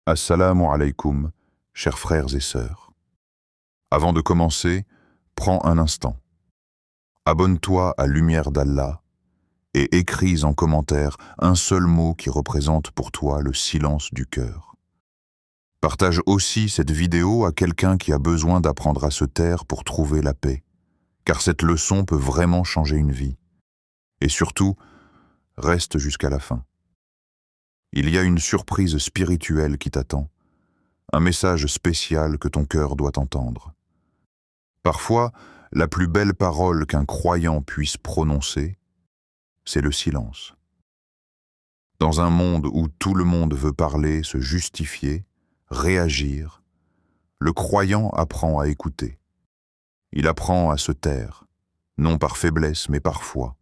Assalamu alaikum, chers frères et sœurs. Avant de commencer, prends un instant. Abonne-toi à Lumière d'Allah et écris en commentaire un seul mot qui représente pour toi le silence du cœur. Partage aussi cette vidéo à quelqu'un qui a besoin d'apprendre à se taire pour trouver la paix, car cette leçon peut vraiment changer une vie. Et surtout, reste jusqu'à la fin. Il y a une surprise spirituelle qui t'attend, un message spécial que ton cœur doit entendre. Parfois, la plus belle parole qu'un croyant puisse prononcer, c'est le silence. Dans un monde où tout le monde veut parler, se justifier, réagir, le croyant apprend à écouter. Il apprend à se taire, non par faiblesse mais par foi.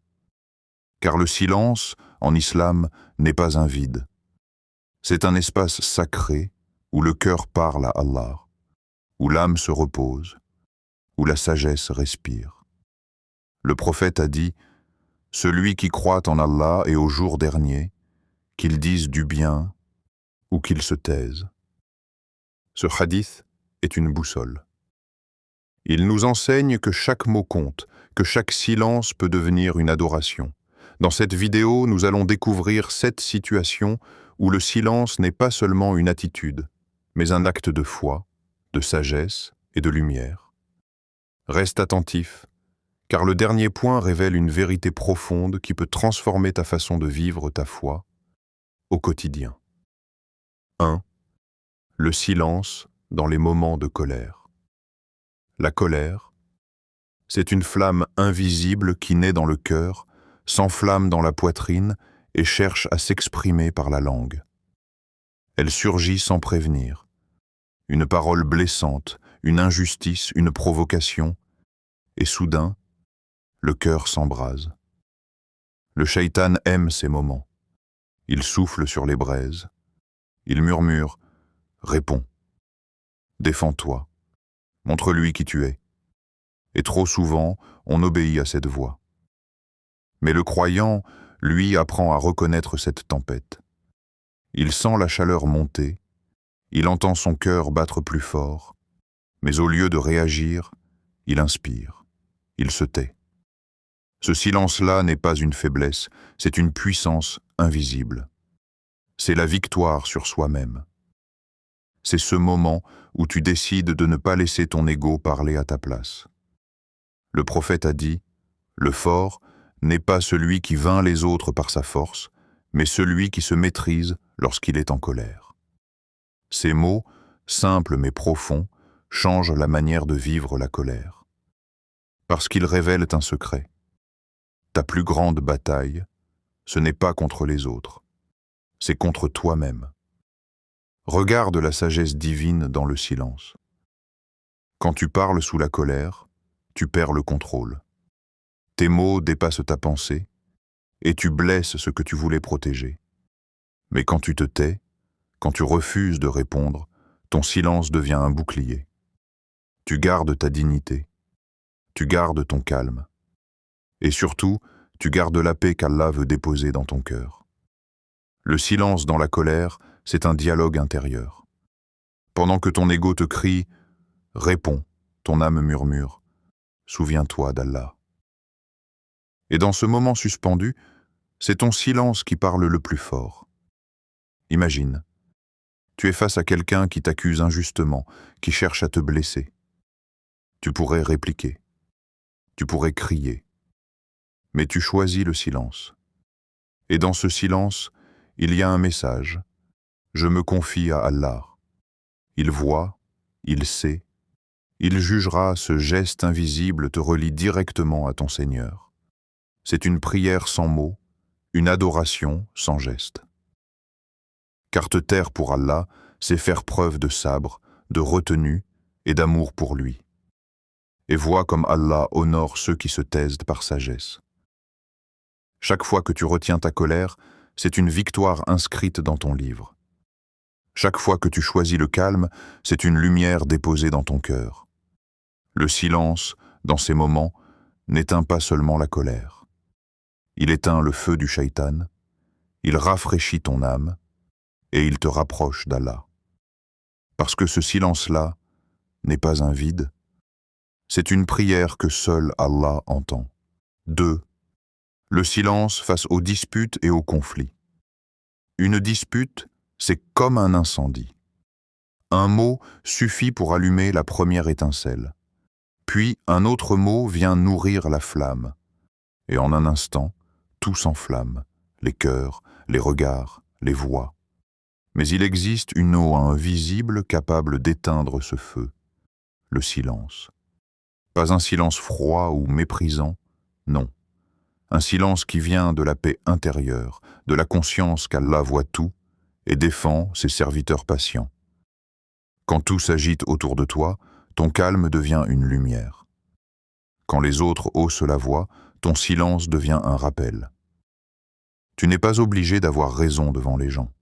Car le silence, en islam, n'est pas un vide. C'est un espace sacré où le cœur parle à Allah, où l'âme se repose, où la sagesse respire. Le prophète a dit « Celui qui croit en Allah et au jour dernier, qu'il dise du bien ou qu'il se taise. » Ce hadith est une boussole. Il nous enseigne que chaque mot compte, que chaque silence peut devenir une adoration. Dans cette vidéo, nous allons découvrir 7 situations où le silence n'est pas seulement une attitude, mais un acte de foi, de sagesse et de lumière. Reste attentif, car le dernier point révèle une vérité profonde qui peut transformer ta façon de vivre ta foi au quotidien. 1. Le silence dans les moments de colère. La colère, c'est une flamme invisible qui naît dans le cœur, s'enflamme dans la poitrine et cherche à s'exprimer par la langue. Elle surgit sans prévenir. Une parole blessante, une injustice, une provocation, et soudain, le cœur s'embrase. Le shaitan aime ces moments. Il souffle sur les braises. Il murmure « Réponds. Défends-toi. Montre-lui qui tu es. » Et trop souvent, on obéit à cette voix. Mais le croyant, lui, apprend à reconnaître cette tempête. Il sent la chaleur monter, il entend son cœur battre plus fort, mais au lieu de réagir, il inspire, il se tait. Ce silence-là n'est pas une faiblesse, c'est une puissance invisible. C'est la victoire sur soi-même. C'est ce moment où tu décides de ne pas laisser ton ego parler à ta place. Le prophète a dit « Le fort n'est pas celui qui vainc les autres par sa force, mais celui qui se maîtrise lorsqu'il est en colère. » Ces mots, simples mais profonds, changent la manière de vivre la colère. Parce qu'ils révèlent un secret. Ta plus grande bataille, ce n'est pas contre les autres, c'est contre toi-même. Regarde la sagesse divine dans le silence. Quand tu parles sous la colère, tu perds le contrôle. Tes mots dépassent ta pensée et tu blesses ce que tu voulais protéger. Mais quand tu te tais, quand tu refuses de répondre, ton silence devient un bouclier. Tu gardes ta dignité, tu gardes ton calme. Et surtout, tu gardes la paix qu'Allah veut déposer dans ton cœur. Le silence dans la colère, c'est un dialogue intérieur. Pendant que ton ego te crie « Réponds », ton âme murmure « Souviens-toi d'Allah ». Et dans ce moment suspendu, c'est ton silence qui parle le plus fort. Imagine, tu es face à quelqu'un qui t'accuse injustement, qui cherche à te blesser. Tu pourrais répliquer, tu pourrais crier, mais tu choisis le silence. Et dans ce silence, il y a un message. Je me confie à Allah. Il voit, il sait, il jugera, ce geste invisible te relie directement à ton Seigneur. C'est une prière sans mots, une adoration sans geste. Car te taire pour Allah, c'est faire preuve de sabre, de retenue et d'amour pour lui. Et vois comme Allah honore ceux qui se taisent par sagesse. Chaque fois que tu retiens ta colère, c'est une victoire inscrite dans ton livre. Chaque fois que tu choisis le calme, c'est une lumière déposée dans ton cœur. Le silence, dans ces moments, n'éteint pas seulement la colère. Il éteint le feu du shaitan, il rafraîchit ton âme et il te rapproche d'Allah. parce que ce silence-là n'est pas un vide, c'est une prière que seul Allah entend. 2. Le silence face aux disputes et aux conflits. Une dispute, c'est comme un incendie. Un mot suffit pour allumer la première étincelle. Puis un autre mot vient nourrir la flamme. Et en un instant, tout s'enflamme, les cœurs, les regards, les voix. Mais il existe une eau invisible capable d'éteindre ce feu, le silence. Pas un silence froid ou méprisant, non. Un silence qui vient de la paix intérieure, de la conscience qu'Allah voit tout et défend ses serviteurs patients. Quand tout s'agite autour de toi, ton calme devient une lumière. Quand les autres haussent la voix, ton silence devient un rappel. Tu n'es pas obligé d'avoir raison devant les gens.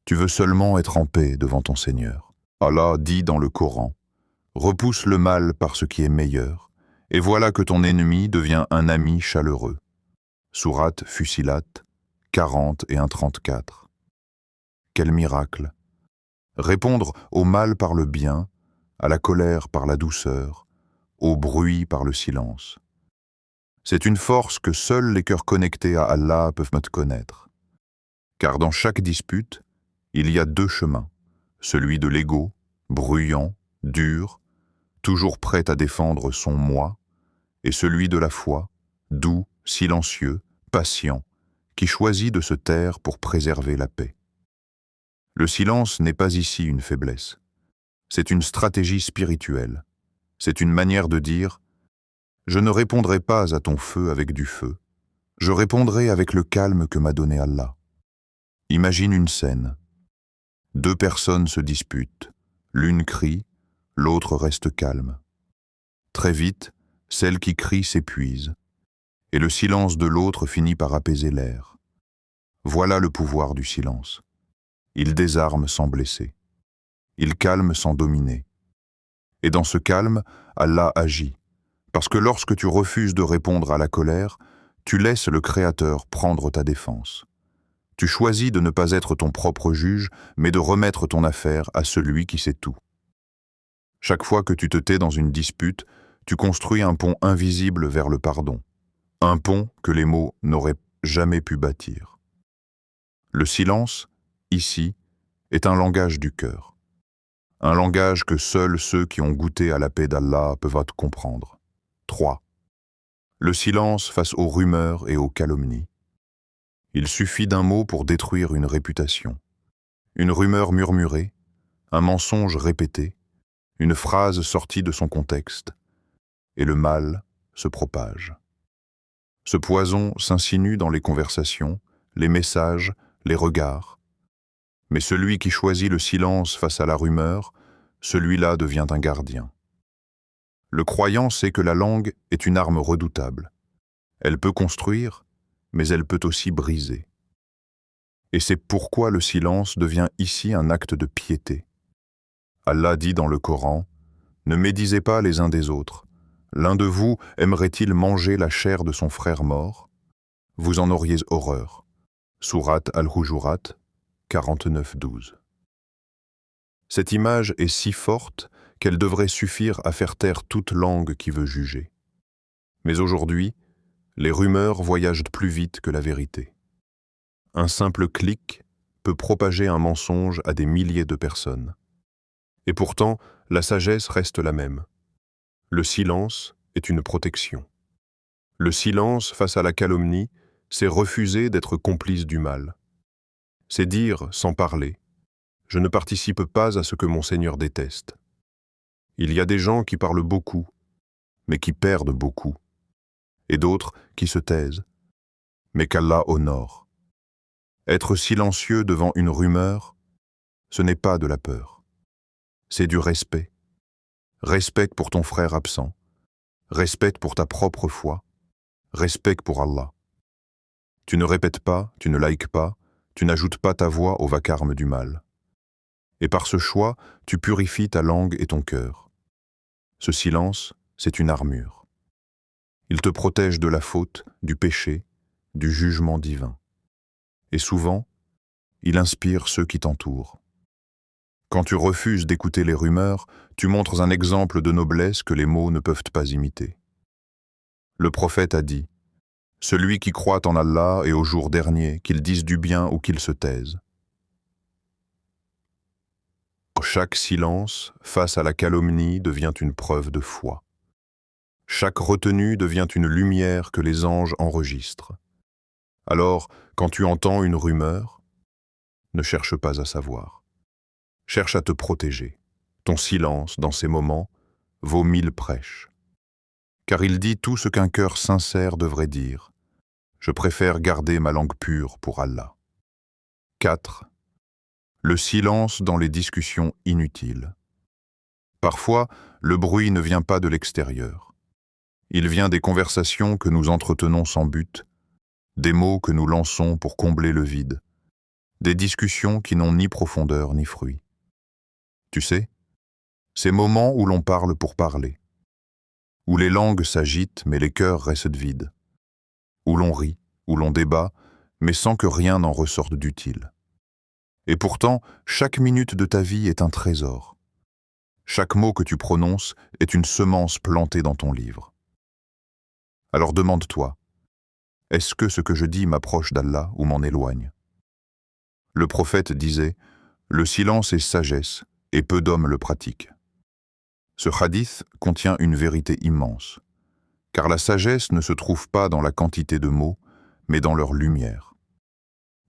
Tu veux seulement être en paix devant ton Seigneur. Allah dit dans le Coran, « Repousse le mal par ce qui est meilleur, et voilà que ton ennemi devient un ami chaleureux. » Sourate Fussilat, 40 et 34. Quel miracle! Répondre au mal par le bien, à la colère par la douceur, au bruit par le silence. C'est une force que seuls les cœurs connectés à Allah peuvent connaître. Car dans chaque dispute, il y a deux chemins, celui de l'ego, bruyant, dur, toujours prêt à défendre son moi, et celui de la foi, doux, silencieux, patient, qui choisit de se taire pour préserver la paix. Le silence n'est pas ici une faiblesse. C'est une stratégie spirituelle. C'est une manière de dire « Je ne répondrai pas à ton feu avec du feu. Je répondrai avec le calme que m'a donné Allah. » Imagine une scène. Deux personnes se disputent. L'une crie, l'autre reste calme. Très vite, celle qui crie s'épuise, et le silence de l'autre finit par apaiser l'air. Voilà le pouvoir du silence. Il désarme sans blesser. Il calme sans dominer. Et dans ce calme, Allah agit. Parce que lorsque tu refuses de répondre à la colère, tu laisses le Créateur prendre ta défense. Tu choisis de ne pas être ton propre juge, mais de remettre ton affaire à celui qui sait tout. Chaque fois que tu te tais dans une dispute, tu construis un pont invisible vers le pardon. Un pont que les mots n'auraient jamais pu bâtir. Le silence, ici, est un langage du cœur. Un langage que seuls ceux qui ont goûté à la paix d'Allah peuvent comprendre. 3. Le silence face aux rumeurs et aux calomnies. Il suffit d'un mot pour détruire une réputation. Une rumeur murmurée, un mensonge répété, une phrase sortie de son contexte, et le mal se propage. Ce poison s'insinue dans les conversations, les messages, les regards. Mais celui qui choisit le silence face à la rumeur, celui-là devient un gardien. Le croyant sait que la langue est une arme redoutable. Elle peut construire, mais elle peut aussi briser. Et c'est pourquoi le silence devient ici un acte de piété. Allah dit dans le Coran, « Ne médisez pas les uns des autres. L'un de vous aimerait-il manger la chair de son frère mort? Vous en auriez horreur. » Sourate Al-Hujurat, 49-12. Cette image est si forte qu'elle devrait suffire à faire taire toute langue qui veut juger. Mais aujourd'hui, les rumeurs voyagent plus vite que la vérité. Un simple clic peut propager un mensonge à des milliers de personnes. Et pourtant, la sagesse reste la même. Le silence est une protection. Le silence face à la calomnie, c'est refuser d'être complice du mal. C'est dire, sans parler, « Je ne participe pas à ce que mon Seigneur déteste. » Il y a des gens qui parlent beaucoup, mais qui perdent beaucoup, et d'autres qui se taisent, mais qu'Allah honore. Être silencieux devant une rumeur, ce n'est pas de la peur. C'est du respect. Respect pour ton frère absent. Respect pour ta propre foi. Respect pour Allah. Tu ne répètes pas, tu ne likes pas, tu n'ajoutes pas ta voix au vacarme du mal. Et par ce choix, tu purifies ta langue et ton cœur. Ce silence, c'est une armure. Il te protège de la faute, du péché, du jugement divin. Et souvent, il inspire ceux qui t'entourent. Quand tu refuses d'écouter les rumeurs, tu montres un exemple de noblesse que les mots ne peuvent pas imiter. Le prophète a dit, « Celui qui croit en Allah et au jour dernier, qu'il dise du bien ou qu'il se taise. » Chaque silence face à la calomnie devient une preuve de foi. Chaque retenue devient une lumière que les anges enregistrent. Alors, quand tu entends une rumeur, ne cherche pas à savoir. Cherche à te protéger. Ton silence, dans ces moments, vaut 1000 prêches. Car il dit tout ce qu'un cœur sincère devrait dire. Je préfère garder ma langue pure pour Allah. 4. Le silence dans les discussions inutiles. Parfois, le bruit ne vient pas de l'extérieur. Il vient des conversations que nous entretenons sans but, des mots que nous lançons pour combler le vide, des discussions qui n'ont ni profondeur ni fruit. Tu sais, ces moments où l'on parle pour parler, où les langues s'agitent mais les cœurs restent vides, où l'on rit, où l'on débat, mais sans que rien n'en ressorte d'utile. Et pourtant, chaque minute de ta vie est un trésor. Chaque mot que tu prononces est une semence plantée dans ton livre. Alors demande-toi, est-ce que ce que je dis m'approche d'Allah ou m'en éloigne? Le prophète disait, « Le silence est sagesse, et peu d'hommes le pratiquent. » Ce hadith contient une vérité immense, car la sagesse ne se trouve pas dans la quantité de mots, mais dans leur lumière.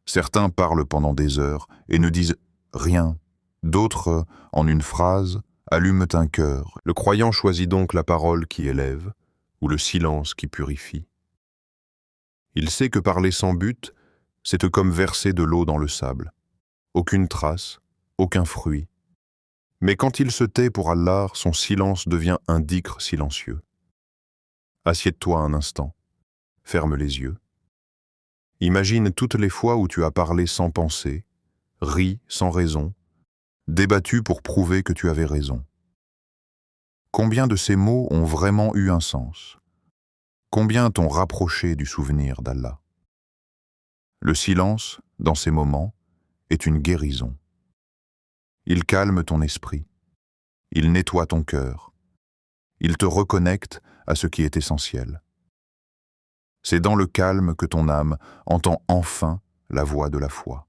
Certains parlent pendant des heures et ne disent rien, d'autres, en une phrase, allument un cœur. Le croyant choisit donc la parole qui élève, ou le silence qui purifie. Il sait que parler sans but, c'est comme verser de l'eau dans le sable. Aucune trace, aucun fruit. Mais quand il se tait pour Allah, son silence devient un dicre silencieux. Assieds-toi un instant, ferme les yeux. Imagine toutes les fois où tu as parlé sans penser, ri sans raison, débattu pour prouver que tu avais raison. Combien de ces mots ont vraiment eu un sens? Combien t'ont rapproché du souvenir d'Allah? Le silence, dans ces moments, est une guérison. Il calme ton esprit, il nettoie ton cœur, il te reconnecte à ce qui est essentiel. C'est dans le calme que ton âme entend enfin la voix de la foi.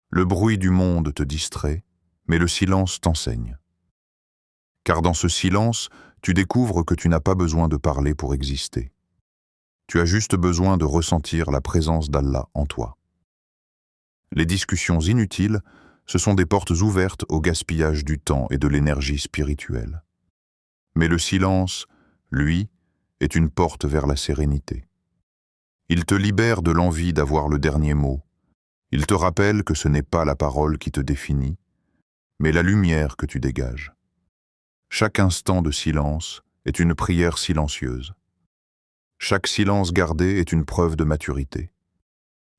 Le bruit du monde te distrait, mais le silence t'enseigne. Car dans ce silence, tu découvres que tu n'as pas besoin de parler pour exister. Tu as juste besoin de ressentir la présence d'Allah en toi. Les discussions inutiles, ce sont des portes ouvertes au gaspillage du temps et de l'énergie spirituelle. Mais le silence, lui, est une porte vers la sérénité. Il te libère de l'envie d'avoir le dernier mot. Il te rappelle que ce n'est pas la parole qui te définit, mais la lumière que tu dégages. Chaque instant de silence est une prière silencieuse. Chaque silence gardé est une preuve de maturité.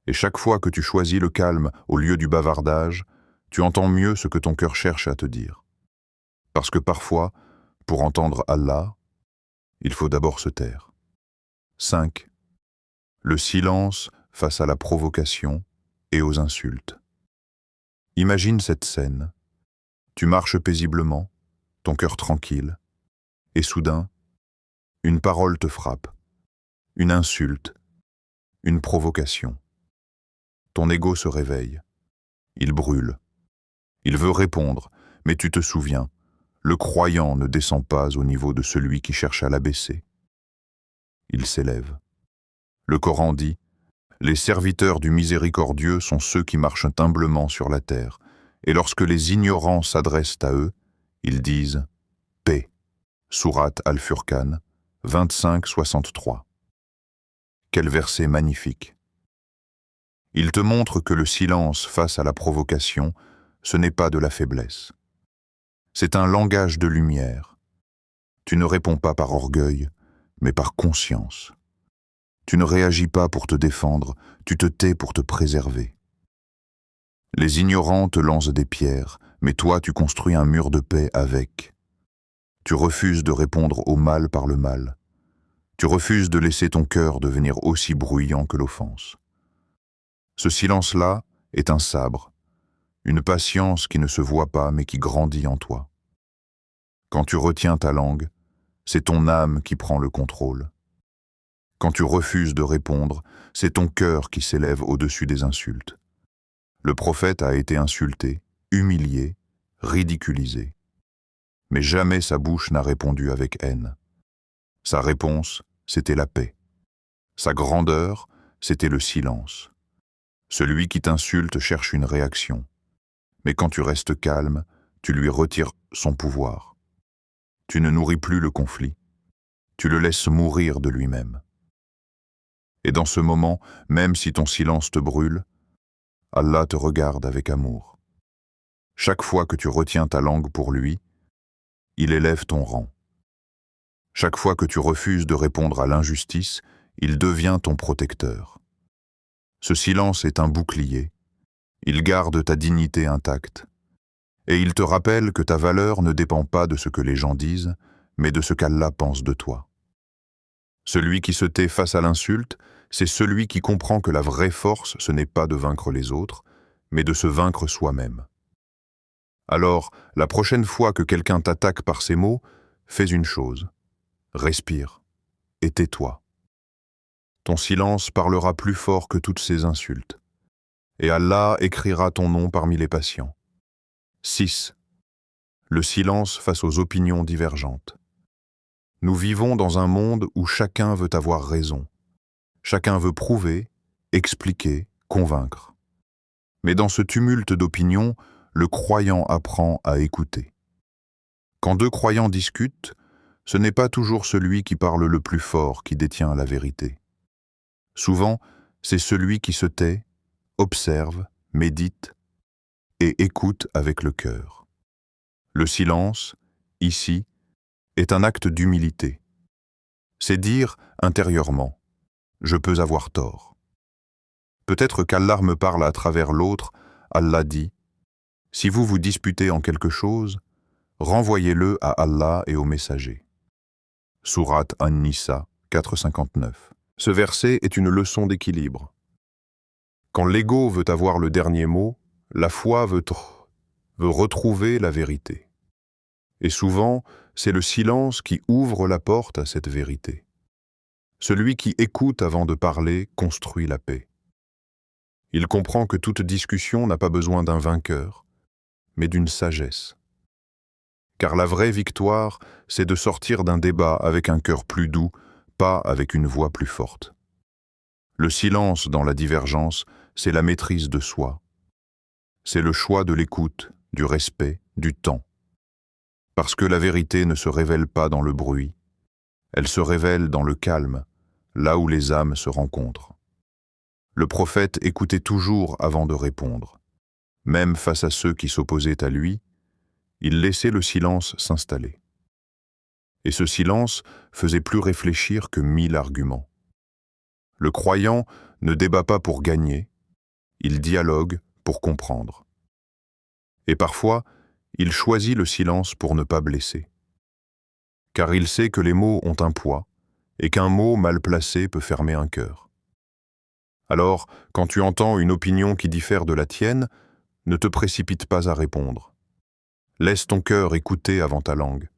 Et chaque fois que tu choisis le calme au lieu du bavardage, tu entends mieux ce que ton cœur cherche à te dire. Parce que parfois, pour entendre Allah, il faut d'abord se taire. 5. Le silence face à la provocation et aux insultes. Imagine cette scène. Tu marches paisiblement, ton cœur tranquille, et soudain, une parole te frappe, une insulte, une provocation. Ton ego se réveille, il brûle. Il veut répondre, mais tu te souviens, le croyant ne descend pas au niveau de celui qui cherche à l'abaisser. Il s'élève. Le Coran dit, « Les serviteurs du miséricordieux sont ceux qui marchent humblement sur la terre, et lorsque les ignorants s'adressent à eux, ils disent « Paix ». Sourate Al-Furqan, 25-63. Quel verset magnifique! Il te montre que le silence face à la provocation, ce n'est pas de la faiblesse. C'est un langage de lumière. Tu ne réponds pas par orgueil, mais par conscience. Tu ne réagis pas pour te défendre, tu te tais pour te préserver. Les ignorants te lancent des pierres, mais toi tu construis un mur de paix avec. Tu refuses de répondre au mal par le mal. Tu refuses de laisser ton cœur devenir aussi bruyant que l'offense. Ce silence-là est un sabre, une patience qui ne se voit pas mais qui grandit en toi. Quand tu retiens ta langue, c'est ton âme qui prend le contrôle. Quand tu refuses de répondre, c'est ton cœur qui s'élève au-dessus des insultes. Le prophète a été insulté, humilié, ridiculisé. Mais jamais sa bouche n'a répondu avec haine. Sa réponse, c'était la paix. Sa grandeur, c'était le silence. Celui qui t'insulte cherche une réaction. Mais quand tu restes calme, tu lui retires son pouvoir. Tu ne nourris plus le conflit. Tu le laisses mourir de lui-même. Et dans ce moment, même si ton silence te brûle, Allah te regarde avec amour. Chaque fois que tu retiens ta langue pour lui, il élève ton rang. Chaque fois que tu refuses de répondre à l'injustice, il devient ton protecteur. Ce silence est un bouclier. Il garde ta dignité intacte. Et il te rappelle que ta valeur ne dépend pas de ce que les gens disent, mais de ce qu'Allah pense de toi. Celui qui se tait face à l'insulte, c'est celui qui comprend que la vraie force, ce n'est pas de vaincre les autres, mais de se vaincre soi-même. Alors, la prochaine fois que quelqu'un t'attaque par ces mots, fais une chose. Respire et tais-toi. Ton silence parlera plus fort que toutes ces insultes. Et Allah écrira ton nom parmi les patients. 6. Le silence face aux opinions divergentes. Nous vivons dans un monde où chacun veut avoir raison. Chacun veut prouver, expliquer, convaincre. Mais dans ce tumulte d'opinions, le croyant apprend à écouter. Quand deux croyants discutent, ce n'est pas toujours celui qui parle le plus fort qui détient la vérité. Souvent, c'est celui qui se tait, observe, médite et écoute avec le cœur. Le silence, ici, est un acte d'humilité. C'est dire intérieurement « je peux avoir tort ». Peut-être qu'Allah me parle à travers l'autre, Allah dit « si vous vous disputez en quelque chose, renvoyez-le à Allah et au messager ». Sourate An-Nisa 4,59. Ce verset est une leçon d'équilibre. Quand l'ego veut avoir le dernier mot, la foi veut retrouver la vérité. Et souvent, c'est le silence qui ouvre la porte à cette vérité. Celui qui écoute avant de parler construit la paix. Il comprend que toute discussion n'a pas besoin d'un vainqueur, mais d'une sagesse. Car la vraie victoire, c'est de sortir d'un débat avec un cœur plus doux, pas avec une voix plus forte. Le silence dans la divergence, c'est la maîtrise de soi. C'est le choix de l'écoute, du respect, du temps. Parce que la vérité ne se révèle pas dans le bruit, elle se révèle dans le calme, là où les âmes se rencontrent. Le prophète écoutait toujours avant de répondre. Même face à ceux qui s'opposaient à lui, il laissait le silence s'installer. Et ce silence faisait plus réfléchir que 1000 arguments. Le croyant ne débat pas pour gagner, il dialogue pour comprendre. Et parfois, il choisit le silence pour ne pas blesser. Car il sait que les mots ont un poids, et qu'un mot mal placé peut fermer un cœur. Alors, quand tu entends une opinion qui diffère de la tienne, ne te précipite pas à répondre. Laisse ton cœur écouter avant ta langue.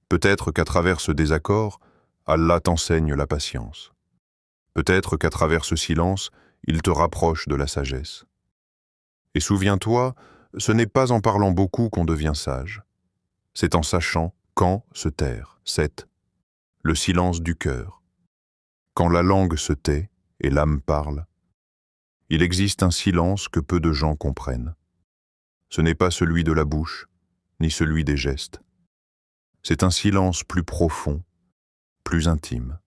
Peut-être qu'à travers ce désaccord, Allah t'enseigne la patience. Peut-être qu'à travers ce silence, il te rapproche de la sagesse. Et souviens-toi, ce n'est pas en parlant beaucoup qu'on devient sage. C'est en sachant quand se taire. 7. Le silence du cœur. Quand la langue se tait et l'âme parle, il existe un silence que peu de gens comprennent. Ce n'est pas celui de la bouche, ni celui des gestes. C'est un silence plus profond, plus intime.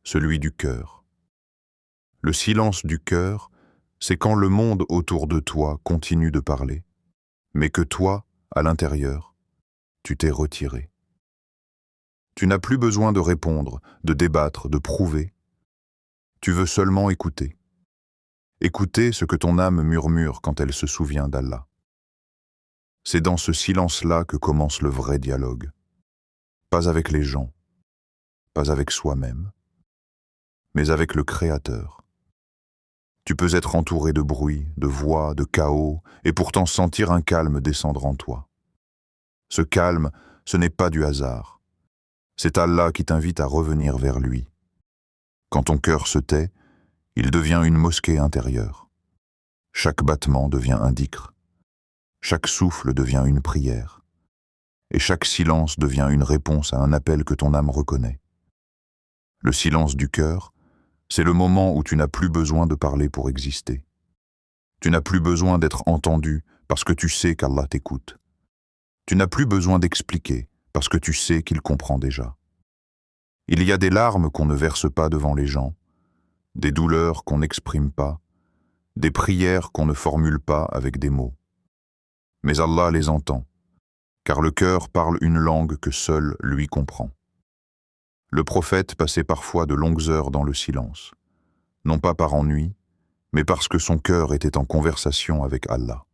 Celui du cœur. Le silence du cœur, c'est quand le monde autour de toi continue de parler, mais que toi, à l'intérieur, tu t'es retiré. Tu n'as plus besoin de répondre, de débattre, de prouver. Tu veux seulement écouter. Écouter ce que ton âme murmure quand elle se souvient d'Allah. C'est dans ce silence-là que commence le vrai dialogue. Pas avec les gens, pas avec soi-même, mais avec le Créateur. Tu peux être entouré de bruit, de voix, de chaos, et pourtant sentir un calme descendre en toi. Ce calme, ce n'est pas du hasard. C'est Allah qui t'invite à revenir vers lui. Quand ton cœur se tait, il devient une mosquée intérieure. Chaque battement devient un dhikr. Chaque souffle devient une prière. Et chaque silence devient une réponse à un appel que ton âme reconnaît. Le silence du cœur, c'est le moment où tu n'as plus besoin de parler pour exister. Tu n'as plus besoin d'être entendu parce que tu sais qu'Allah t'écoute. Tu n'as plus besoin d'expliquer parce que tu sais qu'il comprend déjà. Il y a des larmes qu'on ne verse pas devant les gens, des douleurs qu'on n'exprime pas, des prières qu'on ne formule pas avec des mots. Mais Allah les entend, car le cœur parle une langue que seul lui comprend. Le prophète passait parfois de longues heures dans le silence, non pas par ennui, mais parce que son cœur était en conversation avec Allah.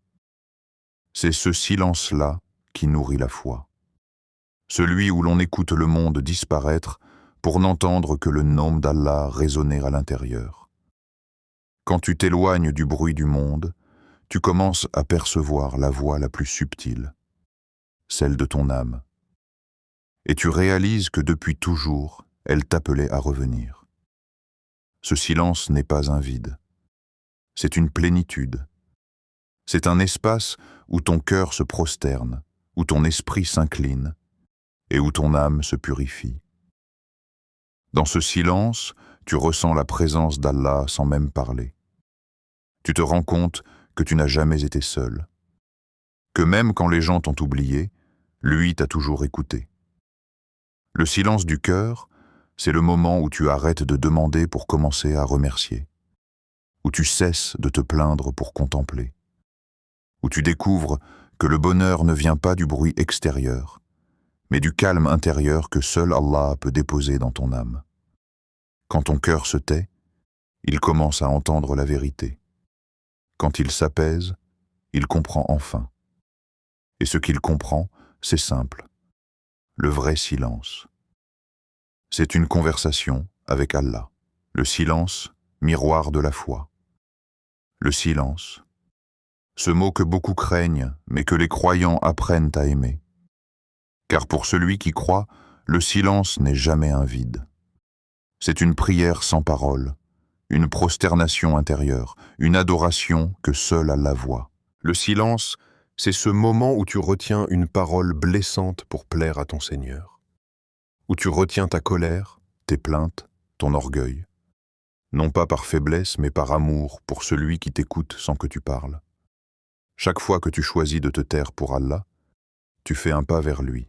C'est ce silence-là qui nourrit la foi. Celui où l'on écoute le monde disparaître pour n'entendre que le nom d'Allah résonner à l'intérieur. Quand tu t'éloignes du bruit du monde, tu commences à percevoir la voix la plus subtile, celle de ton âme. Et tu réalises que depuis toujours, elle t'appelait à revenir. Ce silence n'est pas un vide. C'est une plénitude. C'est un espace où ton cœur se prosterne, où ton esprit s'incline et où ton âme se purifie. Dans ce silence, tu ressens la présence d'Allah sans même parler. Tu te rends compte que tu n'as jamais été seul, que même quand les gens t'ont oublié, lui t'a toujours écouté. Le silence du cœur, c'est le moment où tu arrêtes de demander pour commencer à remercier, où tu cesses de te plaindre pour contempler, où tu découvres que le bonheur ne vient pas du bruit extérieur, mais du calme intérieur que seul Allah peut déposer dans ton âme. Quand ton cœur se tait, il commence à entendre la vérité. Quand il s'apaise, il comprend enfin. Et ce qu'il comprend, c'est simple. Le vrai silence. C'est une conversation avec Allah. Le silence, miroir de la foi. Le silence. Ce mot que beaucoup craignent, mais que les croyants apprennent à aimer. Car pour celui qui croit, le silence n'est jamais un vide. C'est une prière sans parole, une prosternation intérieure, une adoration que seul Allah voit. Le silence, c'est ce moment où tu retiens une parole blessante pour plaire à ton Seigneur. Où tu retiens ta colère, tes plaintes, ton orgueil. Non pas par faiblesse, mais par amour pour celui qui t'écoute sans que tu parles. Chaque fois que tu choisis de te taire pour Allah, tu fais un pas vers lui.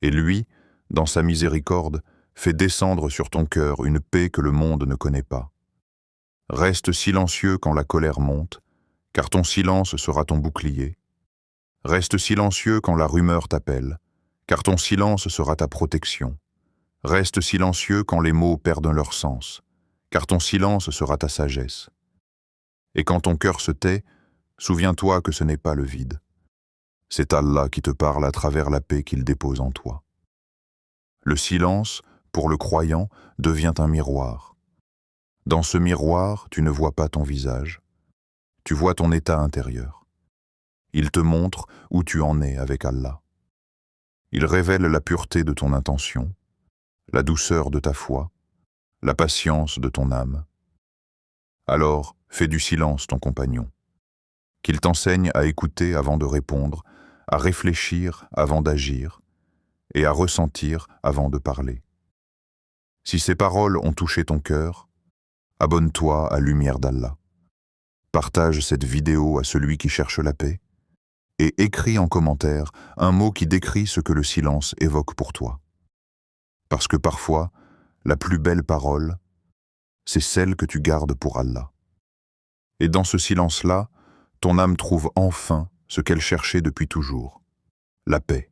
Et lui, dans sa miséricorde, fait descendre sur ton cœur une paix que le monde ne connaît pas. Reste silencieux quand la colère monte, car ton silence sera ton bouclier. Reste silencieux quand la rumeur t'appelle, car ton silence sera ta protection. Reste silencieux quand les mots perdent leur sens, car ton silence sera ta sagesse. Et quand ton cœur se tait, souviens-toi que ce n'est pas le vide. C'est Allah qui te parle à travers la paix qu'il dépose en toi. Le silence, pour le croyant, devient un miroir. Dans ce miroir, tu ne vois pas ton visage, tu vois ton état intérieur. Il te montre où tu en es avec Allah. Il révèle la pureté de ton intention, la douceur de ta foi, la patience de ton âme. Alors, fais du silence ton compagnon. Qu'il t'enseigne à écouter avant de répondre, à réfléchir avant d'agir et à ressentir avant de parler. Si ces paroles ont touché ton cœur, abonne-toi à Lumière d'Allah. Partage cette vidéo à celui qui cherche la paix et écris en commentaire un mot qui décrit ce que le silence évoque pour toi. Parce que parfois, la plus belle parole, c'est celle que tu gardes pour Allah. Et dans ce silence-là, ton âme trouve enfin ce qu'elle cherchait depuis toujours, la paix.